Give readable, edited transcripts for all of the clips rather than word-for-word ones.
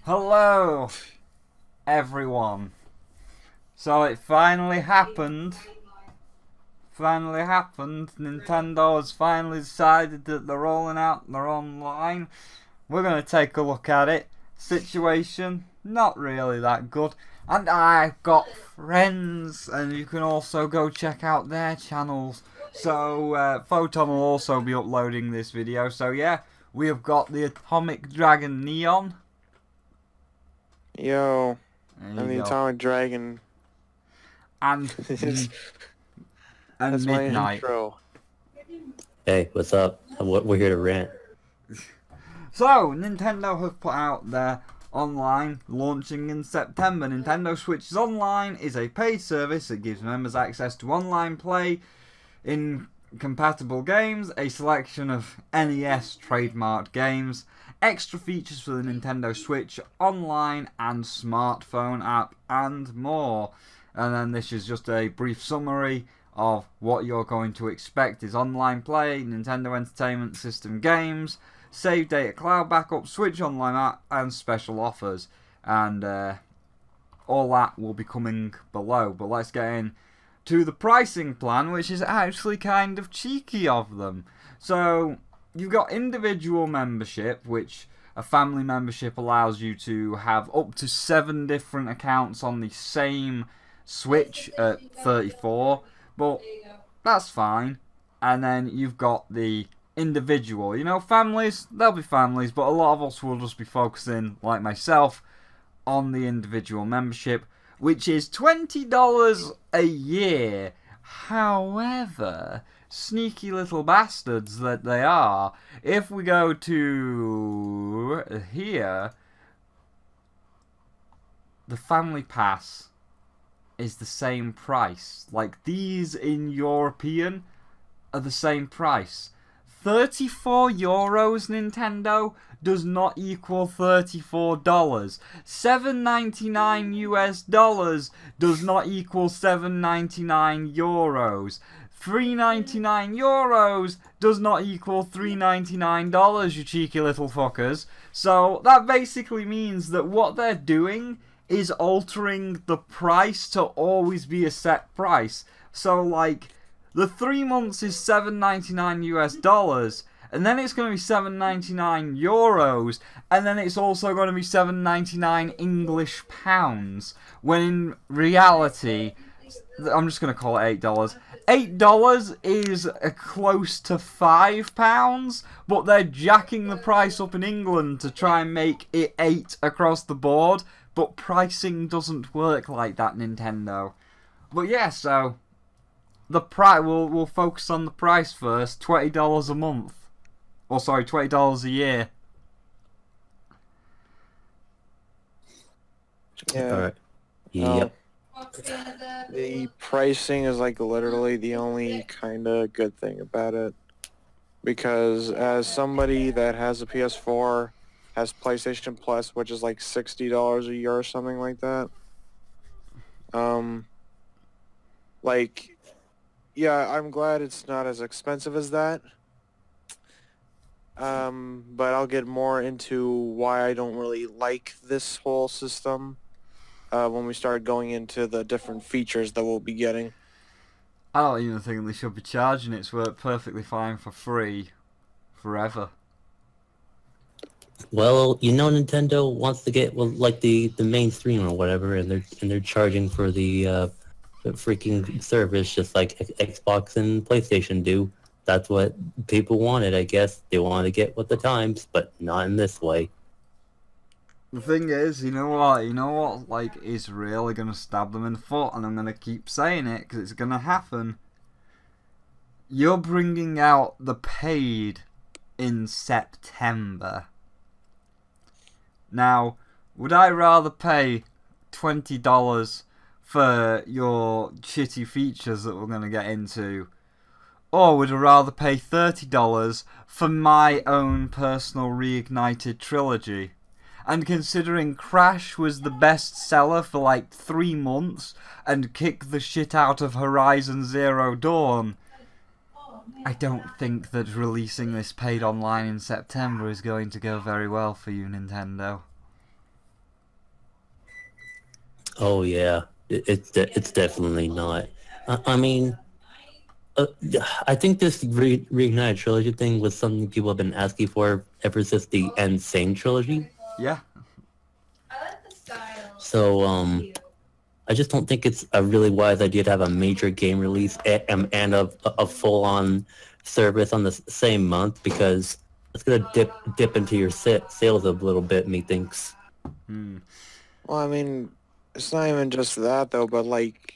Hello, everyone. So it finally happened. Nintendo has finally decided that they're rolling out their online. We're going to take a look at it. Situation, not really that good. And I've got friends, and you can also go check out their channels. So, Photon will also be uploading this video. So, yeah, we have got the Atomic Dragon Neon. Yo, There I'm you the go. Atomic Dragon. And That's my Midnight. intro. Hey, what's up? We're here to rant. So, Nintendo have put out their online launching in September. Nintendo Switch's Online is a paid service that gives members access to online play in compatible games, a selection of NES trademarked games, extra features for the Nintendo Switch Online and smartphone app, and more. And then this is just a brief summary of what you're going to expect is online play, Nintendo Entertainment System games, save data cloud backup, Switch Online app, and special offers. And all that will be coming below. But let's get in to the pricing plan, which is actually kind of cheeky of them. So, you've got individual membership, which a family membership allows you to have up to 7 different accounts on the same Switch at 34, but that's fine. And then you've got the individual. You know, families, they'll be families, but a lot of us will just be focusing, like myself, on the individual membership, which is $20 a year. However, sneaky little bastards that they are, if we go to here, the Family Pass is the same price. Like, these in European are the same price. 34 euros, Nintendo, does not equal $34. $7.99 US dollars does not equal €7.99 euros. €3.99 euros does not equal $3.99, you cheeky little fuckers. So that basically means that what they're doing is altering the price to always be a set price. So, like, the 3 months is $7.99 US dollars, and then it's going to be €7.99 euros, and then it's also going to be €7.99 English pounds, when in reality, I'm just going to call it $8. $8 is close to £5, but they're jacking the price up in England to try and make it 8 across the board, but pricing doesn't work like that, Nintendo. But yeah, so the price, we'll focus on the price first. $20 a month. Or sorry, $20 a year. Yeah. Alright. Yep. The pricing is like literally the only kind of good thing about it. Because as somebody that has a PS4, has PlayStation Plus, which is like $60 a year or something like that. Like, yeah, I'm glad it's not as expensive as that. But I'll get more into why I don't really like this whole system when we start going into the different features that we'll be getting. I don't even think they should be charging it. It's worked perfectly fine for free forever. Well, Nintendo wants to get like the mainstream or whatever, and they're charging for the freaking service just like Xbox and PlayStation do. That's what people wanted, I guess. They wanted to get with the times, but not in this way. The thing is, you know what, like, is really gonna stab them in the foot, and I'm gonna keep saying it because it's gonna happen. You're bringing out the paid in September. Now, would I rather pay $20 for your shitty features that we're gonna get into, or would I rather pay $30 for my own personal reignited trilogy? And considering Crash was the best seller for like 3 months and kicked the shit out of Horizon Zero Dawn, I don't think that releasing this paid online in September is going to go very well for you, Nintendo. Oh yeah, it's definitely not. I mean, I think this reignited trilogy thing was something people have been asking for ever since the Insane trilogy. Yeah. So I just don't think it's a really wise idea to have a major game release and a full-on service on the same month, because it's gonna dip into your sales a little bit. Methinks. Hmm. Well, I mean, it's not even just that though, but like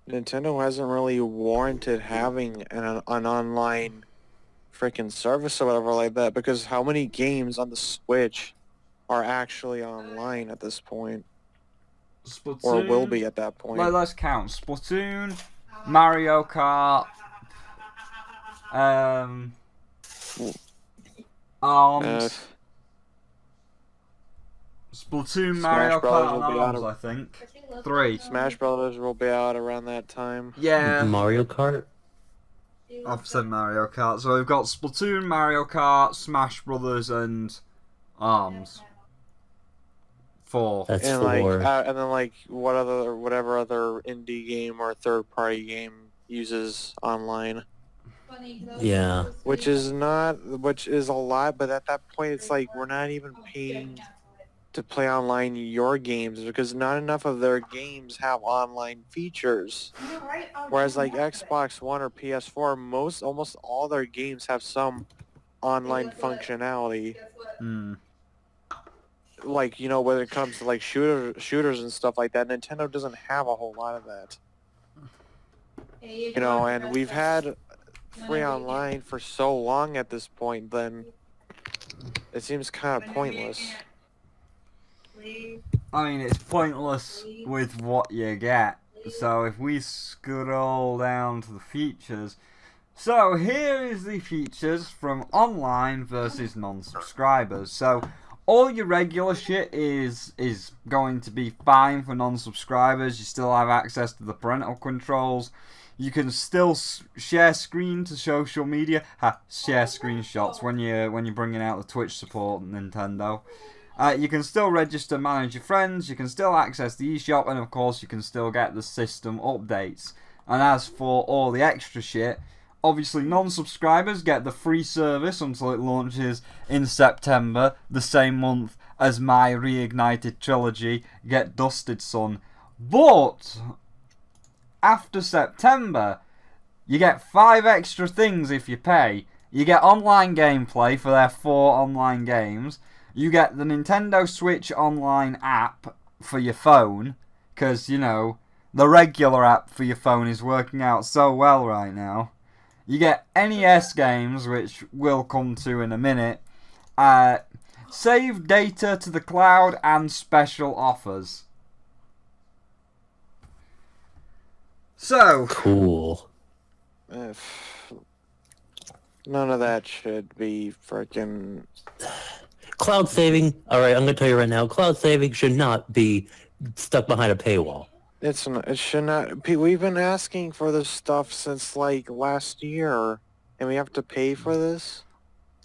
Nintendo hasn't really warranted having an online freaking service or whatever like that, because how many games on the Switch are actually online at this point, Splatoon. or will be at that point? Let's count. Splatoon, Mario Kart, Arms. Splatoon, Mario Smash Brothers Kart, and will be out Arms, of- I think. 3. Smash Brothers will be out around that time. Yeah. Mario Kart. I've said Mario Kart. So we've got Splatoon, Mario Kart, Smash Brothers, and Arms. 4. That's And 4. and then like whatever other indie game or third party game uses online, Yeah. which is a lot, but at that point it's like we're not even paying to play online your games, because not enough of their games have online features. Whereas like Xbox One or PS4, almost all their games have some online functionality. Hmm. Like, when it comes to like shooters and stuff like that, Nintendo doesn't have a whole lot of that. And we've had free online for so long at this point, then it seems kind of pointless. I mean, it's pointless with what you get. So if we scroll down to the features, so here is the features from online versus non-subscribers. So all your regular shit is going to be fine for non-subscribers. You still have access to the parental controls. You can still share screen to social media. Share screenshots when you're bringing out the Twitch support, Nintendo. You can still register, manage your friends, you can still access the eShop, and of course you can still get the system updates. And as for all the extra shit, obviously non-subscribers get the free service until it launches in September, the same month as my reignited trilogy, Get Dusted Son. But after September, you get 5 extra things if you pay. You get online gameplay for their 4 online games. You get the Nintendo Switch Online app for your phone, because, the regular app for your phone is working out so well right now. You get NES games, which we'll come to in a minute. Save data to the cloud and special offers. So... Cool. None of that should be freaking... Cloud saving. All right, I'm gonna tell you right now. Cloud saving should not be stuck behind a paywall. It's not. It should not. We've been asking for this stuff since like last year, and we have to pay for this.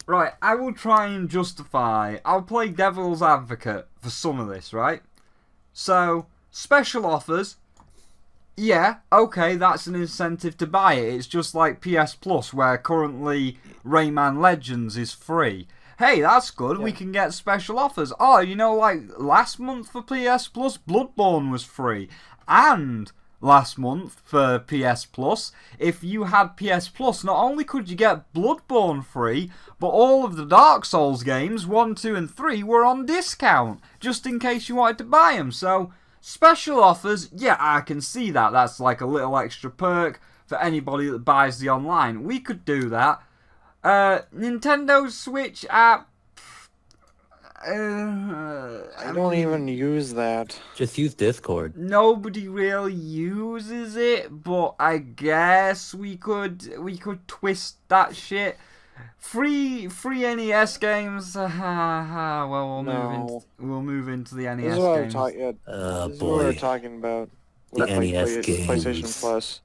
Right, I will try and justify. I'll play devil's advocate for some of this, right? So, special offers. Yeah, okay, that's an incentive to buy it. It's just like PS Plus, where currently Rayman Legends is free. Hey, that's good. Yeah. We can get special offers. Oh, like last month for PS Plus, Bloodborne was free. And last month for PS Plus, if you had PS Plus, not only could you get Bloodborne free, but all of the Dark Souls games, 1, 2, and 3, were on discount, just in case you wanted to buy them. So, special offers, yeah, I can see that. That's like a little extra perk for anybody that buys the online. We could do that. Nintendo Switch app. I don't even use that. Just use Discord. Nobody really uses it, but I guess we could twist that shit. Free NES games. Well, we'll move into the NES this is what games. This is what we're talking about. The NES games. PlayStation Plus.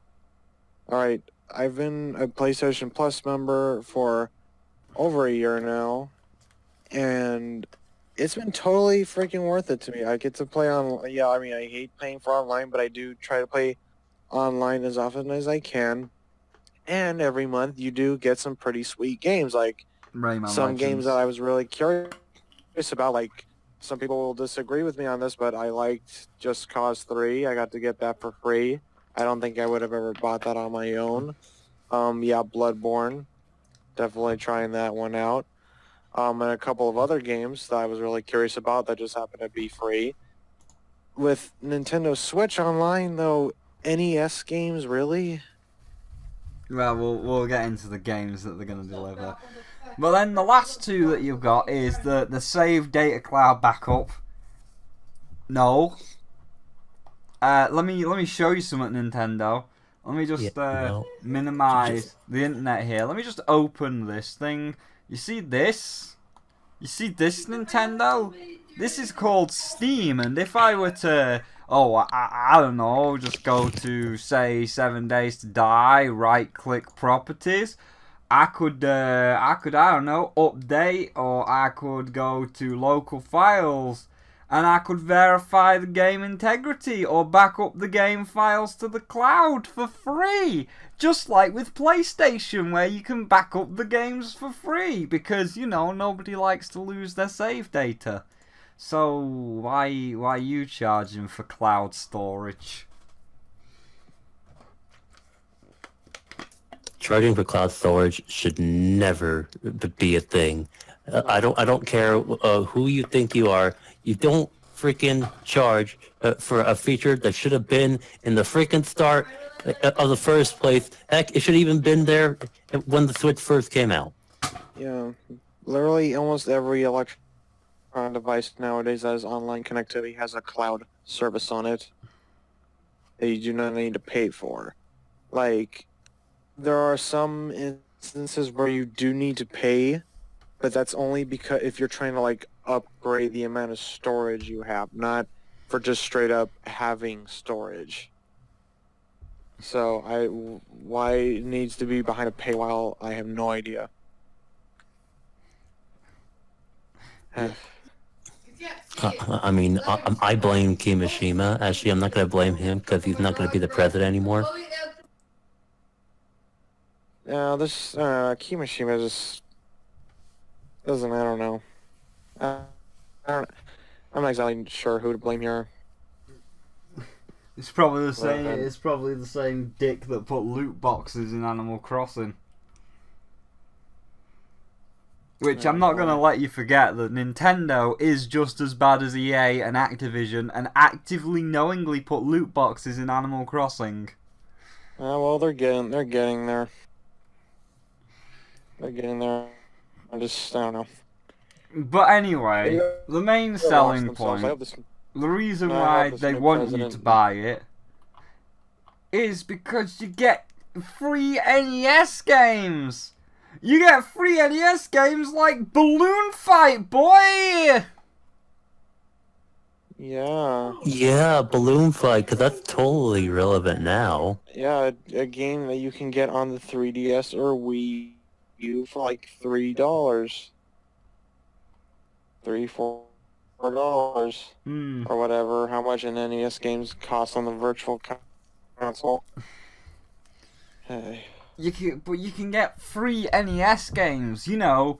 All right. I've been a PlayStation Plus member for over a year now, and it's been totally freaking worth it to me. I get to play on. Yeah, I mean, I hate paying for online, but I do try to play online as often as I can. And every month you do get some pretty sweet games, like Rayman some games Legends. that I was really curious about. Like some people will disagree with me on this, but I liked Just Cause 3. I got to get that for free. I don't think I would have ever bought that on my own. Yeah, Bloodborne. Definitely trying that one out. And a couple of other games that I was really curious about that just happened to be free. With Nintendo Switch Online, though, NES games, really? Well, we'll get into the games that they're going to deliver. But then the last two that you've got is the save data cloud backup. No. Let me show you some at Nintendo. Let me just minimize the internet here. Let me just open this thing. You see this? You see this, Nintendo? This is called Steam, and if I were to, I don't know, just go to, say, 7 Days to Die, right-click Properties, I could, I don't know, update, or I could go to Local Files, and I could verify the game integrity, or back up the game files to the cloud for free. Just like with PlayStation, where you can back up the games for free, because, you know, nobody likes to lose their save data. So, why are you charging for cloud storage? Charging for cloud storage should never be a thing. I don't care who you think you are. You don't freaking charge for a feature that should have been in the freaking start of the first place. Heck, it should have even been there when the Switch first came out. Yeah, literally almost every electronic device nowadays that has online connectivity has a cloud service on it that you do not need to pay for. Like, there are some instances where you do need to pay, but that's only because if you're trying to like upgrade the amount of storage you have, not for just straight up having storage. So why it needs to be behind a paywall, I have no idea. I mean, I blame Kimishima. Actually, I'm not going to blame him because he's not going to be the president anymore. No, this Kimishima just doesn't. I don't know. I'm not exactly sure who to blame here. It's probably the same. It's probably the same dick that put loot boxes in Animal Crossing. Which I'm not going to let you forget that Nintendo is just as bad as EA and Activision and actively knowingly put loot boxes in Animal Crossing. Well, they're getting there. They're getting there. I don't know. But anyway, the main selling point, the reason why they want you to buy it, is because you get free NES games! You get free NES games like Balloon Fight, boy! Yeah. Yeah, Balloon Fight, because that's totally relevant now. Yeah, a game that you can get on the 3DS or Wii U for like $3. $4 or whatever, how much an NES games cost on the virtual console. Hey. But you can get free NES games, you know,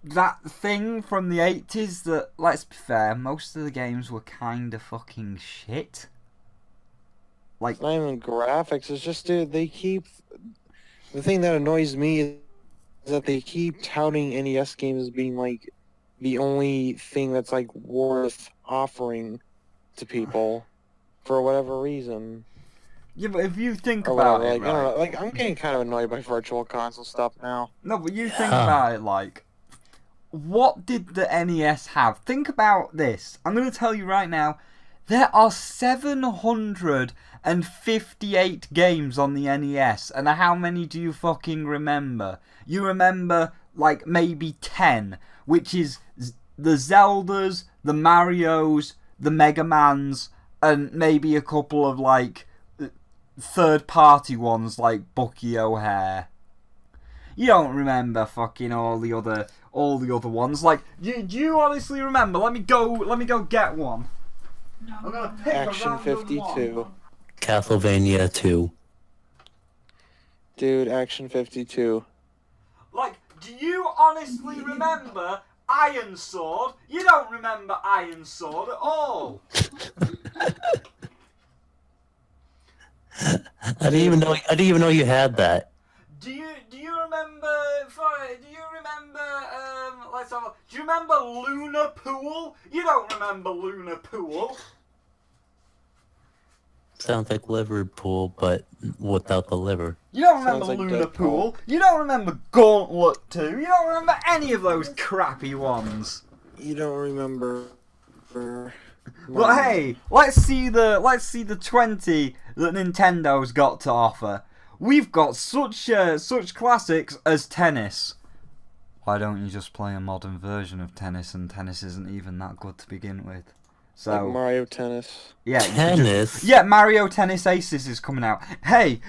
that thing from the 80s that, let's be fair, most of the games were kinda fucking shit. Like, it's not even graphics, it's just, dude, they keep... The thing that annoys me is that they keep touting NES games as being, like, the only thing that's like worth offering to people for whatever reason. Yeah, but if you think about it, like, right? I don't know, like I'm getting kind of annoyed by virtual console stuff now. No, but you think about it, like, what did the NES have? Think about this. I'm going to tell you right now, there are 758 games on the NES, and how many do you fucking remember? You remember, like, maybe 10, which is the Zeldas, the Marios, the Mega Mans, and maybe a couple of, like, third-party ones like Bucky O'Hare. You don't remember fucking all the other ones. Like, do you honestly remember? Let me go get one. I'm gonna pick Action a random 52. one. Castlevania 2. Dude, Action 52. Like, do you honestly remember Iron Sword? You don't remember Iron Sword at all. I didn't even know you had that. Do you remember? Let's have a. Do you remember Lunar Pool? You don't remember Lunar Pool. Sounds like Liverpool, but without the liver. You don't remember Sounds like Lunar Deadpool. Pool. You don't remember Gauntlet 2. You don't remember any of those crappy ones. You don't remember... But hey, let's see the 20 that Nintendo's got to offer. We've got such classics as tennis. Why don't you just play a modern version of tennis? And tennis isn't even that good to begin with. So Like Mario Tennis. yeah, Tennis? yeah, Mario Tennis Aces is coming out. Hey,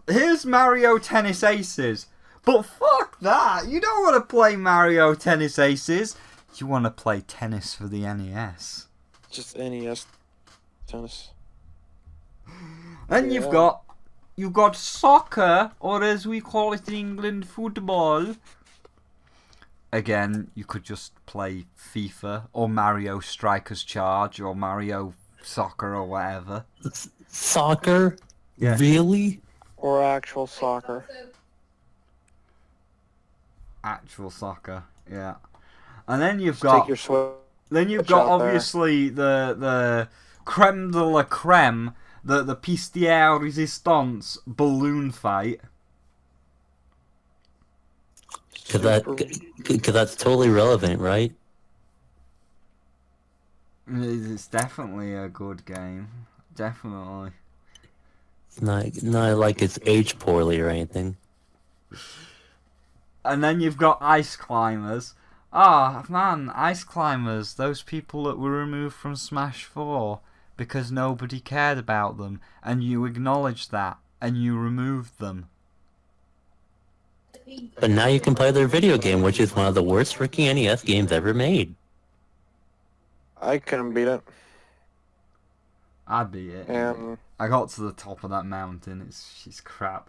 here's Mario Tennis Aces. But fuck that! You don't want to play Mario Tennis Aces. You want to play tennis for the NES. Just NES tennis. And Yeah. you've got soccer, or as we call it in England, football. Again, you could just play FIFA or Mario Strikers Charge or Mario Soccer or whatever. Soccer? Yeah. Really? Or actual soccer. Actual soccer, yeah. And then you've Just got take your switch. then you've switch got out there. obviously the creme de la creme, the piece de resistance balloon fight. Cause that's totally relevant, right? It's definitely a good game. Definitely. It's not like it's aged poorly or anything. And then you've got Ice Climbers. Ah, man, Ice Climbers, those people that were removed from Smash 4 because nobody cared about them, and you acknowledged that, and you removed them. But now you can play their video game, which is one of the worst freaking NES games ever made. I couldn't beat it. I beat it. And I got to the top of that mountain. It's crap.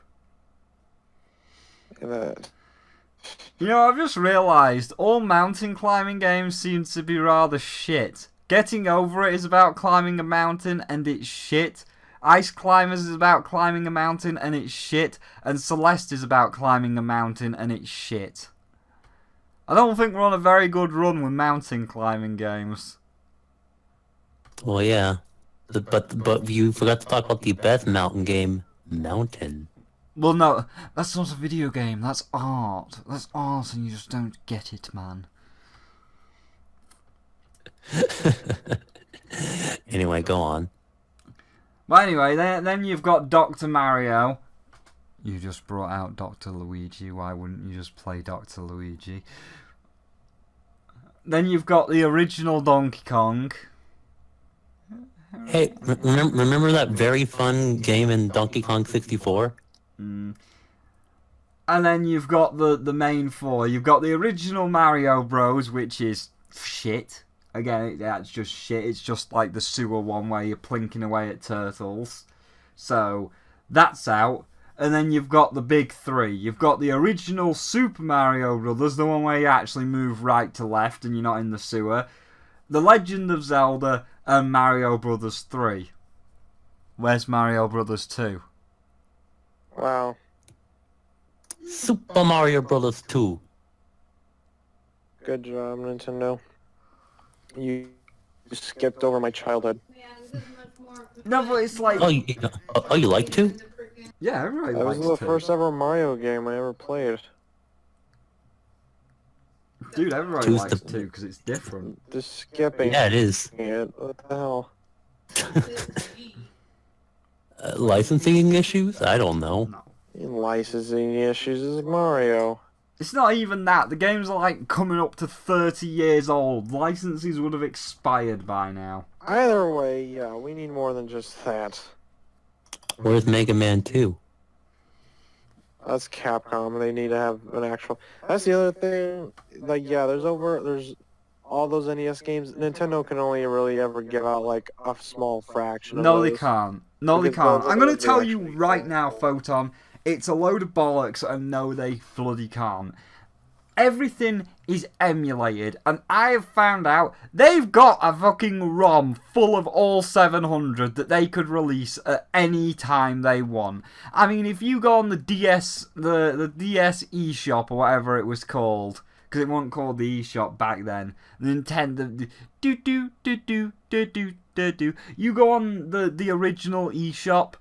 You know, I've just realised all mountain climbing games seem to be rather shit. Getting Over It is about climbing a mountain and it's shit. Ice Climbers is about climbing a mountain and it's shit. And Celeste is about climbing a mountain and it's shit. I don't think we're on a very good run with mountain climbing games. Well, yeah. But you forgot to talk about the best mountain game, Mountain. Well, no, that's not a video game. That's art. That's art and you just don't get it, man. Anyway, go on. But anyway, then you've got Dr. Mario. You just brought out Dr. Luigi. Why wouldn't you just play Dr. Luigi? Then you've got the original Donkey Kong. Hey, remember that very fun game in Donkey Kong 64? And then you've got the main four. You've got the original Mario Bros, which is shit. Again, that's just shit. It's just like the sewer one where you're plinking away at turtles. So, that's out. And then you've got the big three. You've got the original Super Mario Brothers, the one where you actually move right to left and you're not in the sewer. The Legend of Zelda and Mario Brothers 3. Where's Mario Brothers 2? wow. Super Mario Bros. 2. Good job, Nintendo. You skipped over my childhood. No, but it's like... Oh, you like to? Yeah, everybody That was likes the to. first ever Mario game I ever played. Dude, everybody Two's likes the- to because it's different. Just skipping Yeah, it is. it. What the hell? Licensing issues? I don't know. No. Licensing issues is Mario. It's not even that. The games are like coming up to 30 years old. Licenses would have expired by now. Either way, yeah, we need more than just that. Where's Mega Man 2? That's Capcom. They need to have an actual. That's the other thing. Like, yeah, there's all those NES games. Nintendo can only really ever give out like a small fraction of No, they those. can't. No, they Because can't. I'm going to they tell you actually right don't. now, Photon, it's a load of bollocks, and no, they bloody can't. Everything is emulated, and I have found out they've got a fucking ROM full of all 700 that they could release at any time they want. I mean, if you go on the DS, the DS eShop or whatever it was called, because it wasn't called the eShop back then, Nintendo, you go on the original eShop.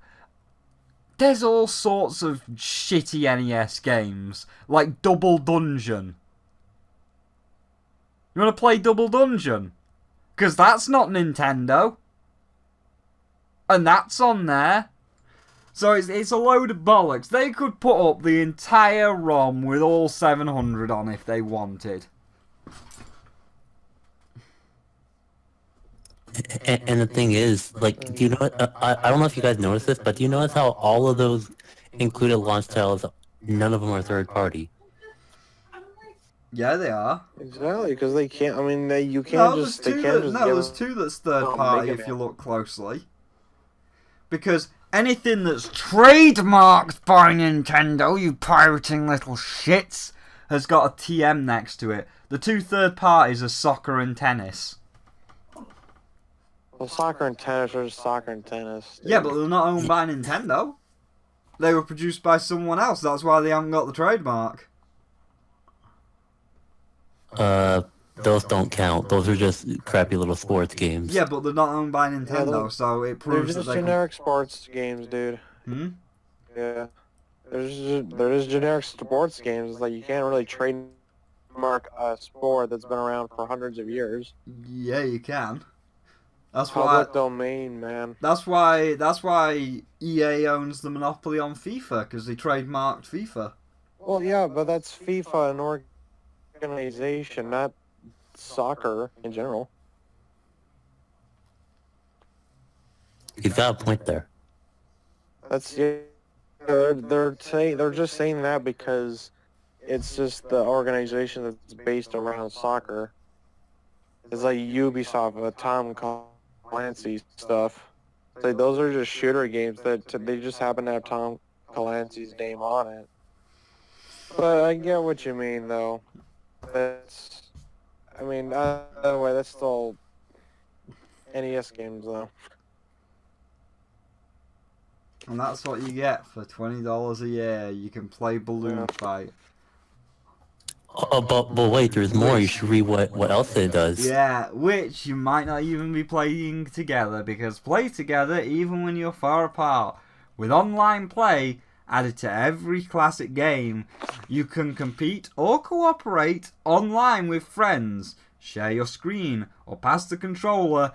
There's all sorts of shitty NES games, like Double Dungeon. You want to play Double Dungeon? Because that's not Nintendo. And that's on there. So it's a load of bollocks. They could put up the entire ROM with all 700 on if they wanted. And the thing is, like, do you know what? I don't know if you guys noticed this, but do you notice how all of those included launch titles, none of them are third party? Yeah, they are. Exactly, because they can't. I mean, you can't No, just. They can't just. there's two that's third party Mega if you Man. look closely. Because anything that's trademarked by Nintendo, you pirating little shits, has got a TM next to it. The two third parties are soccer and tennis. Well, soccer and tennis are just soccer and tennis. Dude. Yeah, but they're not owned by Nintendo. They were produced by someone else. That's why they haven't got the trademark. Those don't count. Those are just crappy little sports games. Yeah, but they're not owned by Nintendo, so it They're proves just that they generic sports games, dude. can... Yeah. There's generic sports games. It's like you can't really trademark a sport that's been around for hundreds of years. Yeah, you can. That's Public why. domain, man. That's why EA owns the monopoly on FIFA, because they trademarked FIFA. Well, yeah, but that's FIFA, an organization, not soccer in general. You've got a point there. That's yeah. They're just saying that because it's just the organization that's based around soccer. It's like Ubisoft, Tom Clancy stuff. It's like those are just shooter games that they just happen to have Tom Clancy's name on it. But I get what you mean, though. I mean, by the way, that's still NES games, though. And that's what you get for $20 a year. You can play Balloon Yeah. Fight. Oh, but wait, there's more. You should read what else it does. Yeah, which you might not even be playing together, because play together even when you're far apart. With online play added to every classic game, you can compete or cooperate online with friends, share your screen, or pass the controller,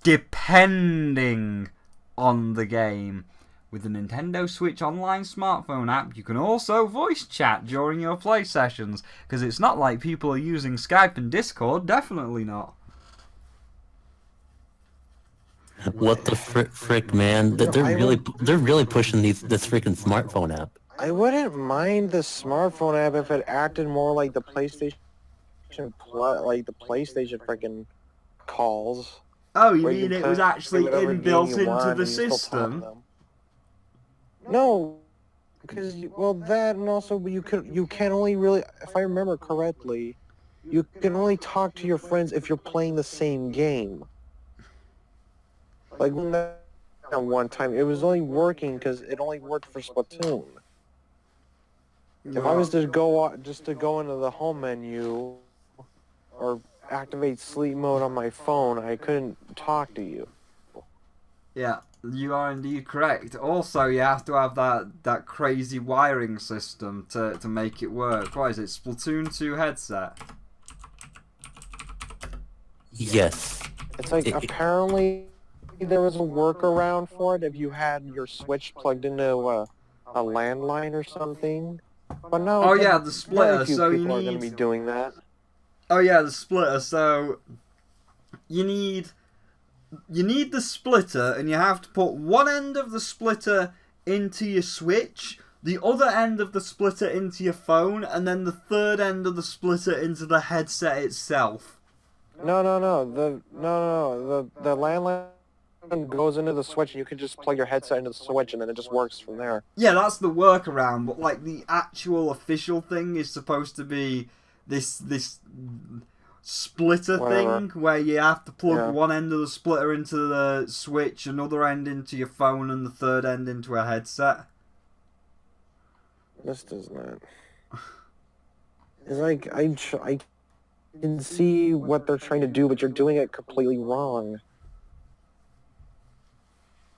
depending on the game. With the Nintendo Switch Online smartphone app, you can also voice chat during your play sessions, because it's not like people are using Skype and Discord, definitely not. What the frick, man? They're really pushing this freaking smartphone app. I wouldn't mind the smartphone app if it acted more like the PlayStation, like the PlayStation freaking calls. Oh, you where mean can it was play actually whatever game inbuilt you into want the and you still talk to system? them. No, because that and also you can only really, if I remember correctly, you can only talk to your friends if you're playing the same game. Like when that one time, it was only working because it only worked for Splatoon. If I was to go into the home menu or activate sleep mode on my phone, I couldn't talk to you. Yeah, you are indeed correct. Also, you have to have that crazy wiring system to make it work. What is it, Splatoon 2 headset? Yes. It's like apparently there was a workaround for it if you had your Switch plugged into a landline or something. But no. Oh yeah, the splitter. Very few So you people are going to be need. doing that. Oh yeah, the splitter. So you need the splitter, and you have to put one end of the splitter into your Switch, the other end of the splitter into your phone, and then the third end of the splitter into the headset itself. No. The landline goes into the Switch, and you can just plug your headset into the Switch, and then it just works from there. Yeah, that's the workaround, but like the actual official thing is supposed to be this splitter Whatever. thing where you have to plug Yeah. one end of the splitter into the Switch, another end into your phone, and the third end into a headset. This does not. It's like I can see what they're trying to do, but you're doing it completely wrong.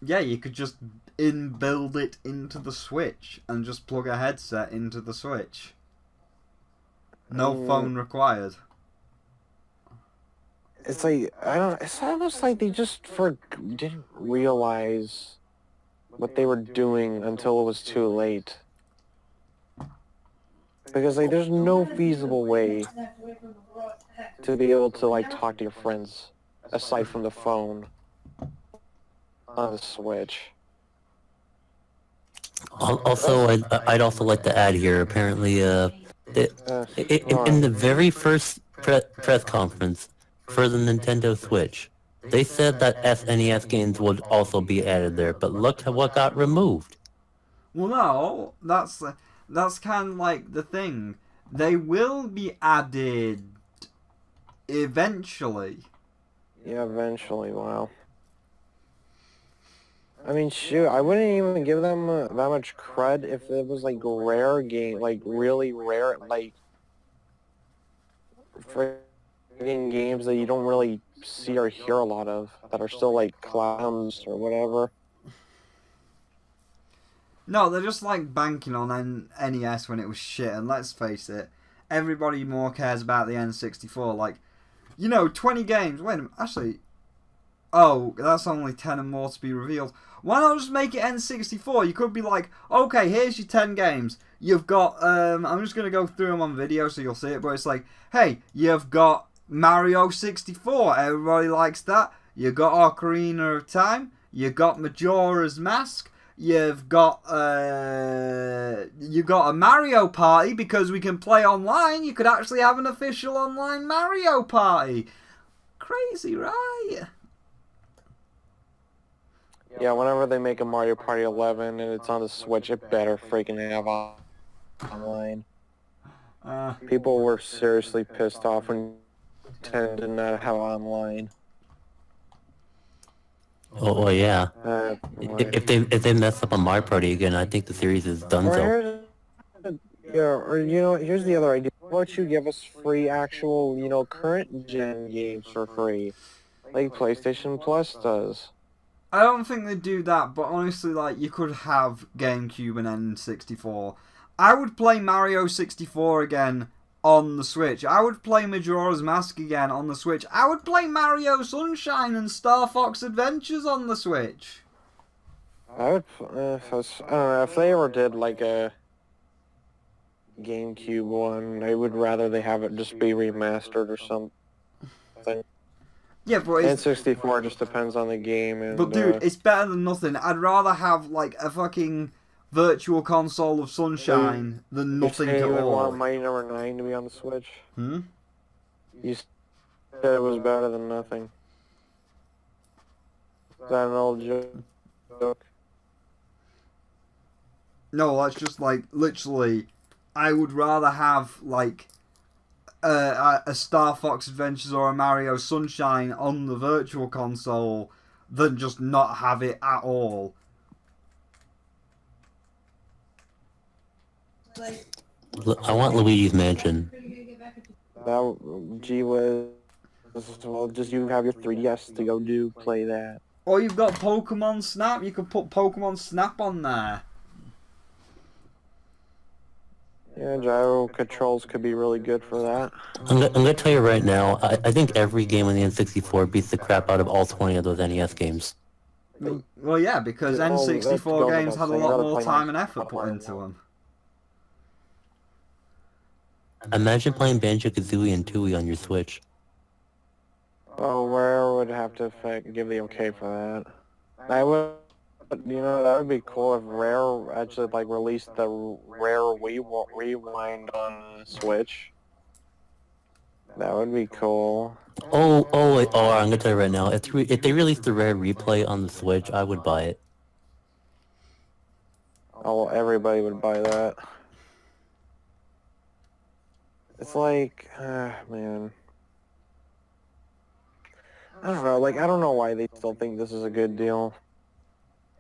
Yeah, you could just build it into the Switch and just plug a headset into the Switch. No phone required. It's like it's almost like they just didn't realize what they were doing until it was too late. Because like there's no feasible way to be able to like talk to your friends aside from the phone on the Switch. Also, I'd also like to add here. Apparently, in the very first press conference for the Nintendo Switch, they said that SNES games would also be added there. But look at what got removed. Well, no, that's kind of like the thing. They will be added eventually. Yeah, eventually. Wow. I mean, shoot, I wouldn't even give them that much cred if it was like rare game, like really rare, like friggin' games that you don't really see or hear a lot of that are still like clowns or whatever. No, they're just like banking on NES when it was shit, and let's face it, everybody more cares about the N64. Like, 20 games. Wait a minute, actually, oh, that's only 10 and more to be revealed. Why not just make it N64? You could be like, okay, here's your 10 games. You've got, I'm just going to go through them on video so you'll see it, but it's like, hey, you've got Mario 64. Everybody likes that. You got Ocarina of Time. You got Majora's Mask. You've got a Mario Party because we can play online. You could actually have an official online Mario Party. Crazy, right? Yeah, whenever they make a Mario Party 11 and it's on the Switch, it better freaking have online. People were seriously pissed off when Nintendo did not have online. Oh yeah. If they mess up on Mario Party again, I think the series is done so. Here's the other idea. Why don't you give us free actual, current gen games for free, like PlayStation Plus does? I don't think they do that, but honestly, like, you could have GameCube and N64. I would play Mario 64 again on the Switch. I would play Majora's Mask again on the Switch. I would play Mario Sunshine and Star Fox Adventures on the Switch. I would, I don't know, if they ever did like a GameCube one, I would rather they have it just be remastered or something. Yeah, but N64 just depends on the game. And, but dude, it's better than nothing. I'd rather have like a fucking virtual console of Sunshine than nothing at all. You want Mighty No. 9 to be on the Switch? Hmm? You said it was better than nothing. Is that an old joke? No, that's just like, literally, I would rather have like a Star Fox Adventures or a Mario Sunshine on the virtual console than just not have it at all. I want Luigi's Mansion. Gee whiz. Well, just you have your 3DS to play that. Or you've got Pokemon Snap. You could put Pokemon Snap on there. Yeah, gyro controls could be really good for that. I'm gonna tell you right now, I think every game on the N64 beats the crap out of all 20 of those NES games. Well, yeah, because N64 games had a lot more time and effort put into them. Imagine playing Banjo-Kazooie and Tooie on your Switch. Oh, Rare would have to give the okay for that. I would You know, that would be cool if Rare actually like released the Rare Rewind on Switch. That would be cool. I'm gonna tell you right now. If they released the Rare Replay on the Switch, I would buy it. Oh, everybody would buy that. It's like, man. I don't know. Like, I don't know why they still think this is a good deal.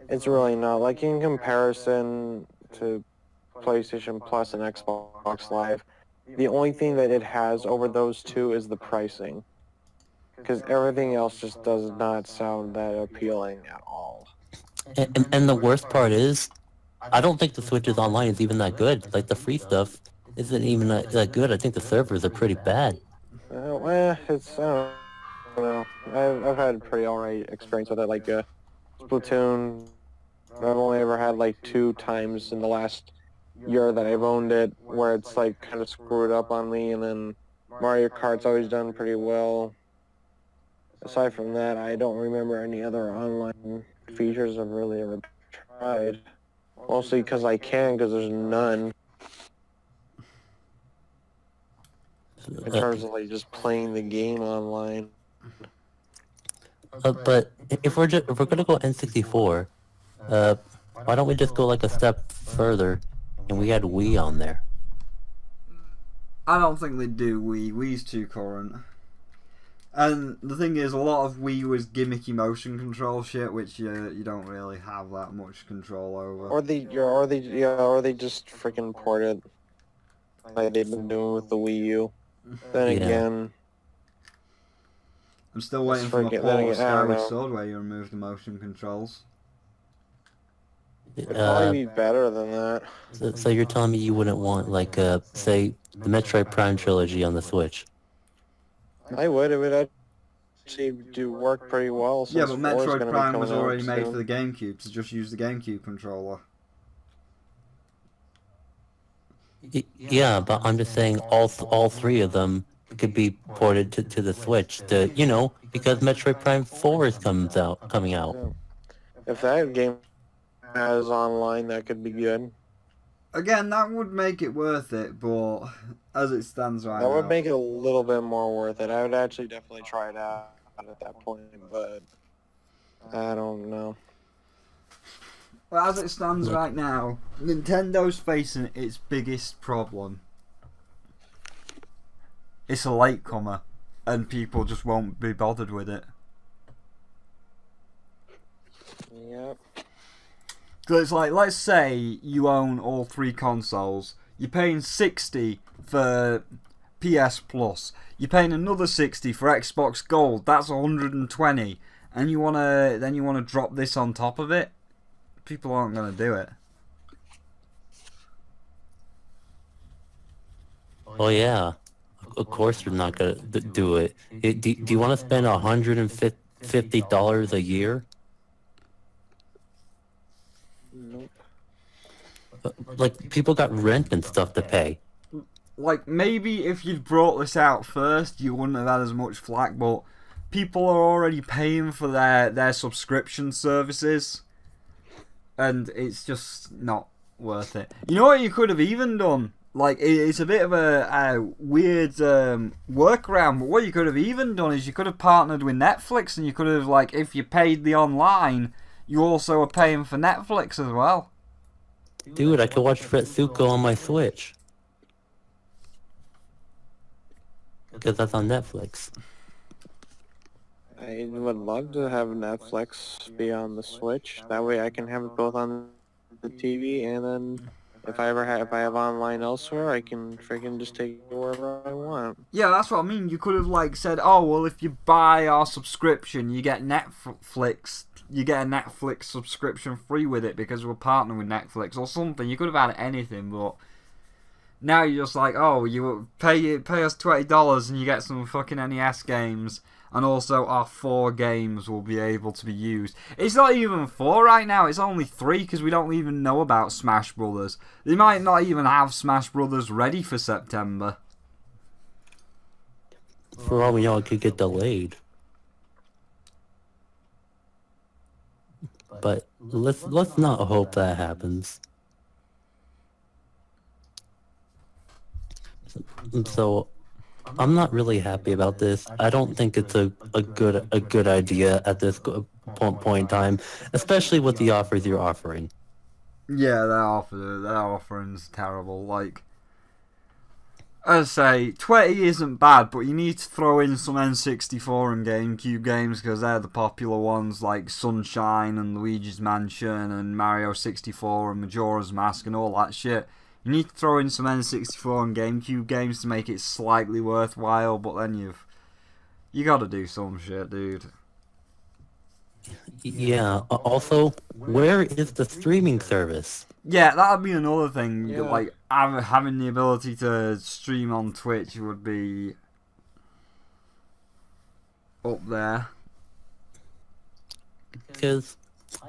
It's really not. Like, in comparison to PlayStation Plus and Xbox Live, the only thing that it has over those two is the pricing. Because everything else just does not sound that appealing at all. And the worst part is, I don't think the Switch's online is even that good. Like the free stuff isn't even that good. I think the servers are pretty bad. It's, I don't know. I've had a pretty alright experience with it. Like, Splatoon, I've only ever had like 2 times in the last year that I've owned it where it's like kind of screwed up on me, and then Mario Kart's always done pretty well. Aside from that, I don't remember any other online features I've really ever tried. Mostly because I can, because there's none in terms of like just playing the game online. But if we're gonna go N64, why don't we just go like a step further, and we had Wii on there? I don't think they do Wii. Wii's too current. And the thing is, a lot of Wii was gimmicky motion control shit, which you don't really have that much control over. Or they just freaking port it like they've been doing with the Wii U. Then again, I'm still waiting for my port of Skyward Sword where you remove the motion controls. It'd probably be better than that. So you're telling me you wouldn't want, like, say, the Metroid Prime trilogy on the Switch? I would. It would actually do work pretty well. Yeah, but Metroid Prime was already made for the GameCube, so just use the GameCube controller. Yeah, but I'm just saying all 3 of them could be ported to the Switch. Because Metroid Prime 4 is coming out. If that game has online, that could be good. Again, that would make it worth it, but as it stands right now... That would make it a little bit more worth it. I would actually definitely try it out at that point, but I don't know. Well, as it stands right now, Nintendo's facing its biggest problem. It's a latecomer, and people just won't be bothered with it. Yep. So it's like, let's say you own all 3 consoles. You're paying $60 for PS Plus. You're paying another $60 for Xbox Gold. That's $120, and you wanna drop this on top of it. People aren't gonna do it. Oh yeah, of course you're not gonna do it. Do you want to spend $150 a year? Nope. Like, people got rent and stuff to pay. Like, maybe if you'd brought this out first, you wouldn't have had as much flack, but people are already paying for their subscription services, and it's just not worth it. You know what you could have even done? Like, it's a bit of a weird workaround, but what you could have even done is you could have partnered with Netflix, and you could have, like, if you paid the online, you also are paying for Netflix as well. Dude, I could watch Fretsuko on my Switch. Because that's on Netflix. I would love to have Netflix be on the Switch. That way I can have it both on the TV, and then if I have online elsewhere, I can freaking just take it wherever I want. Yeah, that's what I mean. You could have, like, said, oh, well, if you buy our subscription, you get Netflix. You get a Netflix subscription free with it because we're partnering with Netflix or something. You could have had anything, but now you're just like, oh, you pay us $20 and you get some fucking NES games, and also our 4 games will be able to be used. It's not even 4 right now, it's only 3 because we don't even know about Smash Brothers. They might not even have Smash Brothers ready for September. For all we know, it could get delayed. but let's not hope that happens. So I'm not really happy about this. I don't think it's a good idea at this point in time, especially with the offers you're offering. Yeah, their offering's terrible. Like, as I say, 20 isn't bad, but you need to throw in some N64 and GameCube games because they're the popular ones, like Sunshine and Luigi's Mansion and Mario 64 and Majora's Mask and all that shit. You need to throw in some N64 and GameCube games to make it slightly worthwhile, but then you gotta do some shit, dude. Yeah. Also, where is the streaming service? Yeah, that'd be another thing. Yeah. Like, having the ability to stream on Twitch would be up there. Because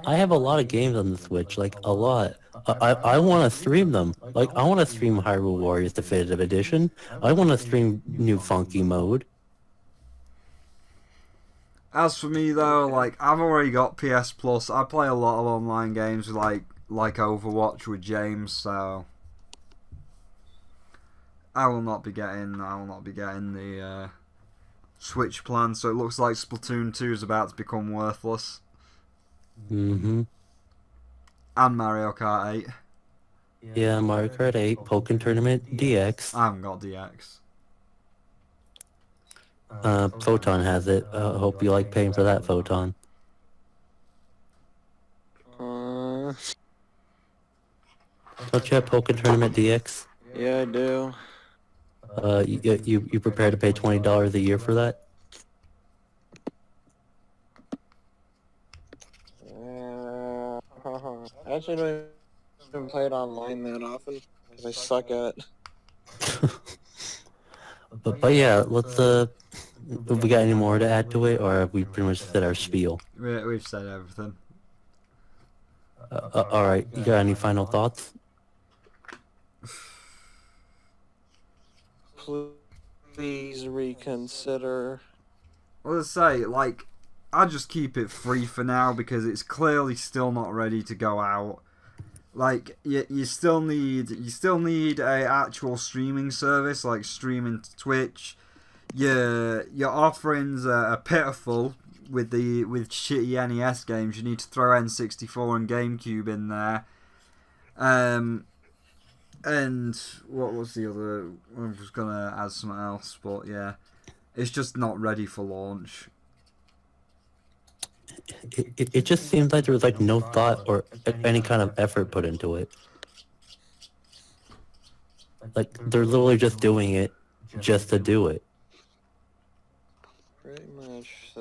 I have a lot of games on the Switch, like a lot. I want to stream them. Like, I want to stream Hyrule Warriors Definitive Edition. I want to stream New Funky Mode. As for me though, like, I've already got PS Plus. I play a lot of online games like Overwatch with James, so I will not be getting the Switch plan. So it looks like Splatoon 2 is about to become worthless. Mm-hmm. And Mario Kart 8. Yeah, Mario Kart 8, Pokken Tournament DX. I haven't got DX. Photon has it. Hope you like paying for that, Photon. Don't you have Pokken Tournament DX? Yeah, I do. You prepared to pay $20 a year for that? I actually don't even play it online that often because I suck at. But yeah, let's have we got any more to add to it, or have we pretty much said our spiel? We've said everything. All right, you got any final thoughts? Please reconsider. Well, let's say, like, I just keep it free for now because it's clearly still not ready to go out. Like, you still need a actual streaming service, like streaming to Twitch. Your offerings are pitiful with shitty NES games. You need to throw N64 and GameCube in there. And what was the other? I was gonna add something else, but yeah, it's just not ready for launch. It just seems like there was like no thought or any kind of effort put into it. Like, they're literally just doing it just to do it. Pretty much.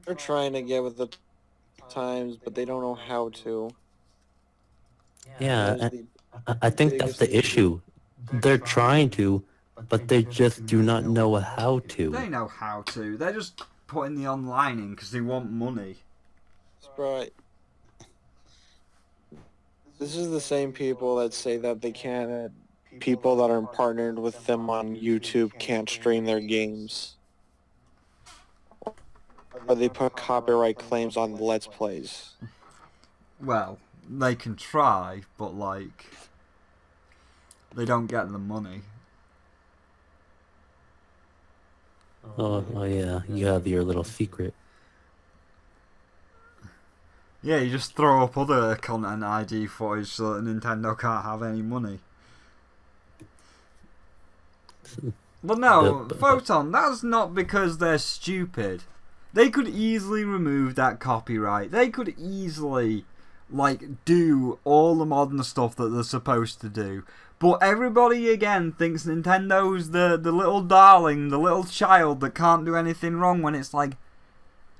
They're trying to get with the times, but they don't know how to. Yeah, That is I think that's the issue. They're trying to, but they just do not know how to. They know how to. They're just putting the online in because they want money. Right. This is the same people that say that they can't. People that are partnered with them on YouTube can't stream their games. Or they put copyright claims on Let's Plays. Well, they can try, but like, they don't get the money. Oh yeah, you have your little secret. Yeah, you just throw up other content ID footage so that Nintendo can't have any money. But no, Photon, that's not because they're stupid. They could easily remove that copyright. They could easily, like, do all the modern stuff that they're supposed to do. But everybody, again, thinks Nintendo's the little darling, the little child that can't do anything wrong, when it's like,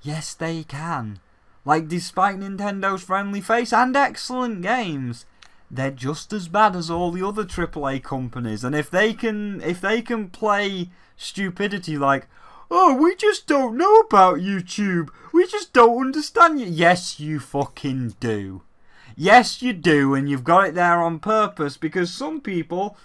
yes, they can. Like, despite Nintendo's friendly face and excellent games, they're just as bad as all the other AAA companies. And if they can play stupidity like, oh, we just don't know about YouTube, we just don't understand you. Yes, you fucking do. Yes, you do, and you've got it there on purpose, because some people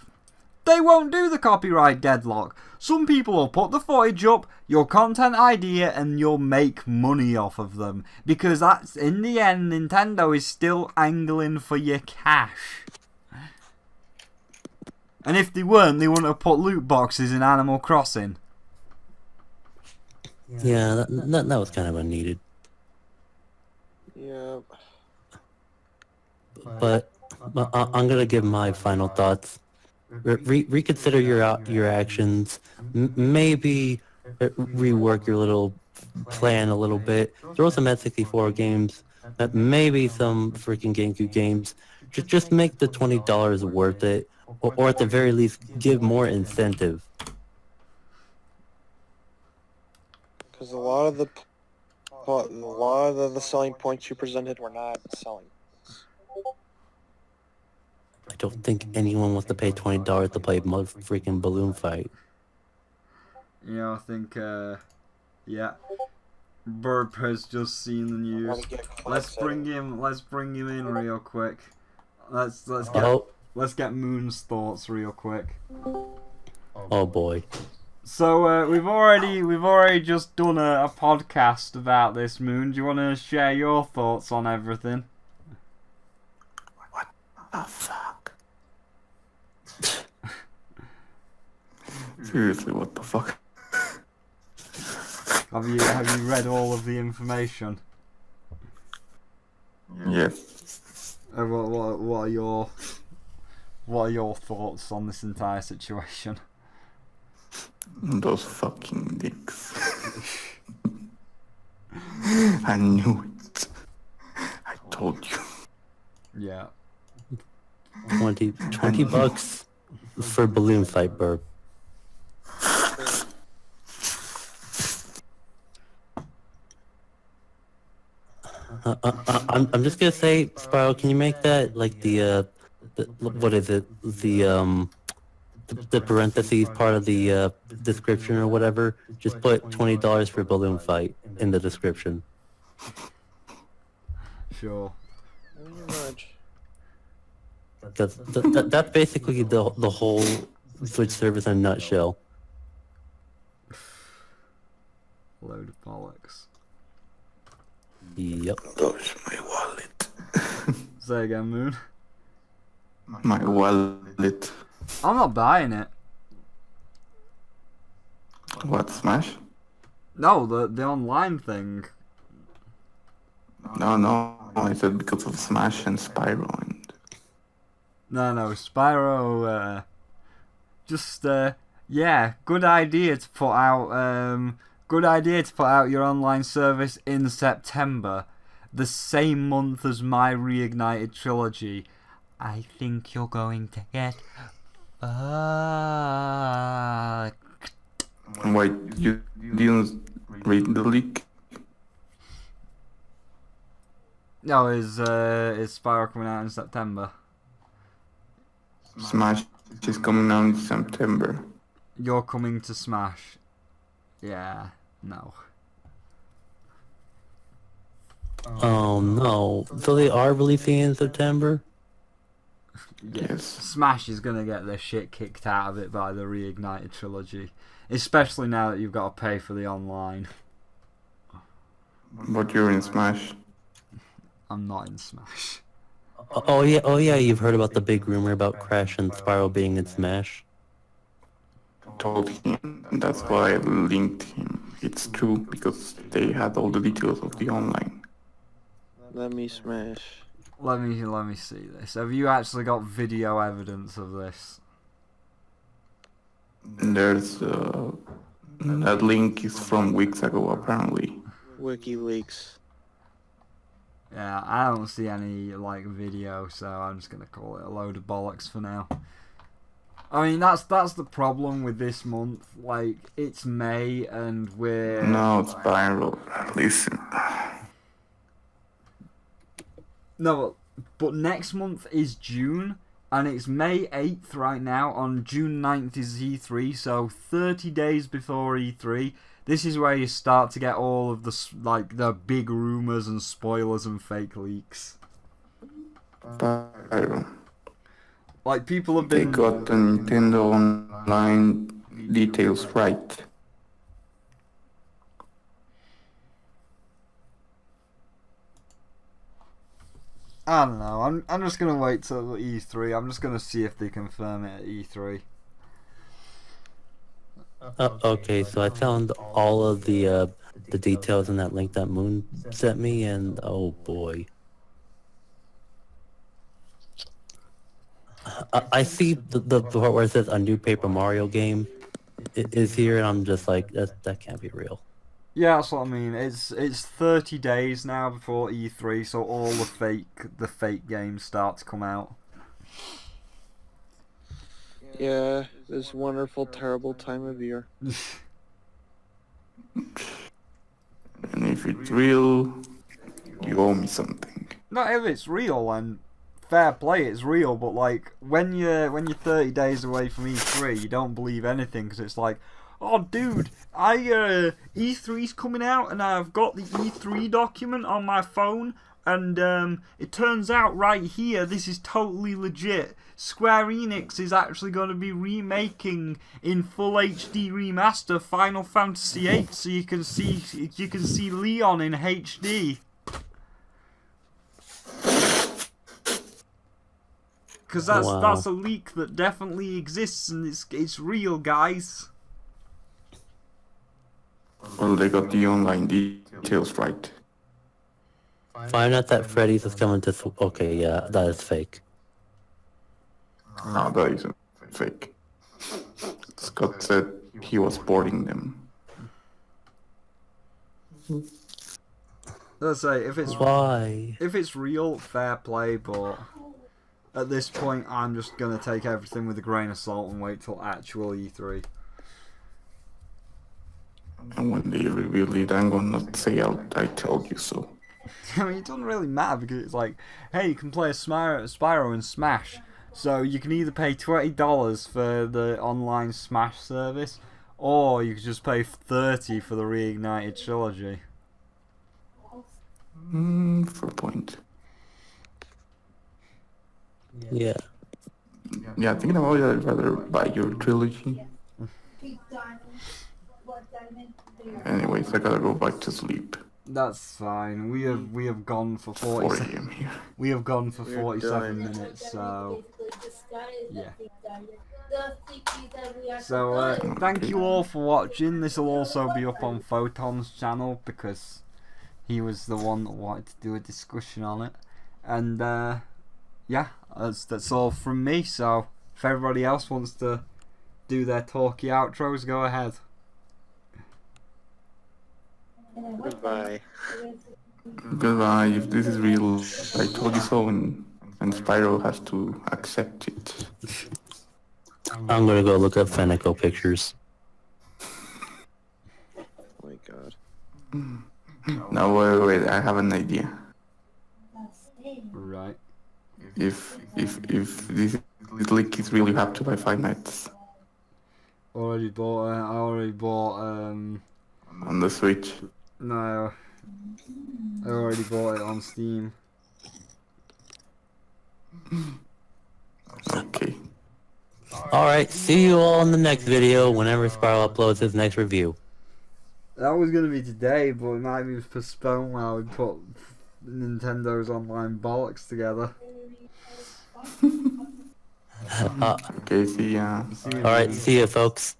they won't do the copyright deadlock. Some people will put the footage up, your content idea, and you'll make money off of them. Because that's, in the end, Nintendo is still angling for your cash. And if they weren't, they wouldn't have put loot boxes in Animal Crossing. Yeah, that was kind of unneeded. Yeah. But I'm gonna give my final thoughts. Reconsider your actions. Maybe rework your little plan a little bit. Throw some N64 games. Maybe some freaking GameCube games. Just make the $20 worth it, or at the very least, give more incentive. Because a lot of the selling points you presented were not selling. I don't think anyone wants to pay $20 to play mud freaking balloon fight. You know, I think, yeah. Burp has just seen the news. Let's bring him in real quick. Let's get Moon's thoughts real quick. Oh boy. So we've already just done a podcast about this, Moon. Do you want to share your thoughts on everything? What the fuck? Seriously, what the fuck? Have you read all of the information? Yes. What are your thoughts on this entire situation? Those fucking dicks. I knew it. I told you. Yeah. 20 bucks for balloon fight, Burp. I'm just gonna say, Spyro, can you make that like the what is it, the parentheses part of the description or whatever? Just put $20 for balloon fight in the description. Sure. That's basically the whole Switch service in a nutshell. Load of bollocks. Yep. Where's my wallet? Say again, Moon. My wallet. I'm not buying it. What, Smash? No, the online thing. No. I said because of Smash and Spyro and... No, Spyro, yeah, good idea to put out your online service in September, the same month as my Reignited trilogy. I think you're going to get fucked. Wait, you didn't read the leak? No, is Spyro coming out in September? Smash is coming out in September. You're coming to Smash. Yeah, no. Oh no. So they are releasing in September? Yes. Smash is gonna get their shit kicked out of it by the Reignited trilogy. Especially now that you've got to pay for the online. But you're in Smash. I'm not in Smash. Oh yeah, you've heard about the big rumor about Crash and Spyro being in Smash? Told him, and that's why I linked him. It's true, because they had all the details of the online. Let me smash. Let me see this. Have you actually got video evidence of this? There's that link is from weeks ago apparently. WikiLeaks. Yeah, I don't see any video, so I'm just gonna call it a load of bollocks for now. I mean, that's the problem with this month. It's May and we're... No, it's Spyro. Listen. No, but next month is June, and it's May 8th right now. On June 9th is E3, so 30 days before E3. This is where you start to get all of the big rumours and spoilers and fake leaks. Spyro. Like, people have They been... got the Nintendo Online details right. I don't know. I'm just gonna wait till E3. I'm just gonna see if they confirm it at E3. Okay, so I found all of the details in that link that Moon sent me, and oh boy. I see the part where it says a new Paper Mario game is here, and I'm just like, that can't be real. Yeah, that's what I mean. It's 30 days now before E3, so all the fake games start to come out. Yeah, this wonderful, terrible time of year. And if it's real, you owe me something. Not if it's real, and fair play, it's real. But like when you're 30 days away from E3, you don't believe anything because it's like, oh dude, E3's coming out and I've got the E3 document on my phone, and it turns out right here this is totally legit. Square Enix is actually going to be remaking in full HD remaster Final Fantasy VIII, so you can see Leon in HD. Because that's a leak that definitely exists and it's real, guys. Well, they got the online details right. Find out that Freddy's is coming to... Okay, yeah, that is fake. No, that isn't fake. Scott said he was boarding them. Let's say if it's real, fair play, but at this point I'm just gonna take everything with a grain of salt and wait till actual E3. And when they reveal it, I'm gonna say I told you so. I mean, it doesn't really matter because it's like, hey, you can play a Spyro and Smash. So you can either pay $20 for the online Smash service, or you could just pay $30 for the Reignited trilogy. For a point. Yeah. Yeah, thinking about it, I'd rather buy your trilogy. Anyways, I gotta go back to sleep. That's fine. We have gone for 4 40. a.m. here. We have gone for We're 47 done. minutes. So yeah. So Thank you all for watching. This will also be up on Photon's channel because he was the one that wanted to do a discussion on it. And yeah, that's all from me. So if everybody else wants to do their talky outros, go ahead. Goodbye. Goodbye, if this is real, I told you so, and Spyro has to accept it. I'm gonna go look up Fenico pictures. Oh my god. Now wait, I have an idea. Right. If this leak is real, you have to buy 5 nights I already bought on the Switch. no. I already bought it on Steam. Okay. Alright, see you all in the next video whenever Spyro uploads his next review. That was going to be today, but it might be postponed while we put Nintendo's online bollocks together. Uh, Okay, see ya. See you Alright, later. see you folks.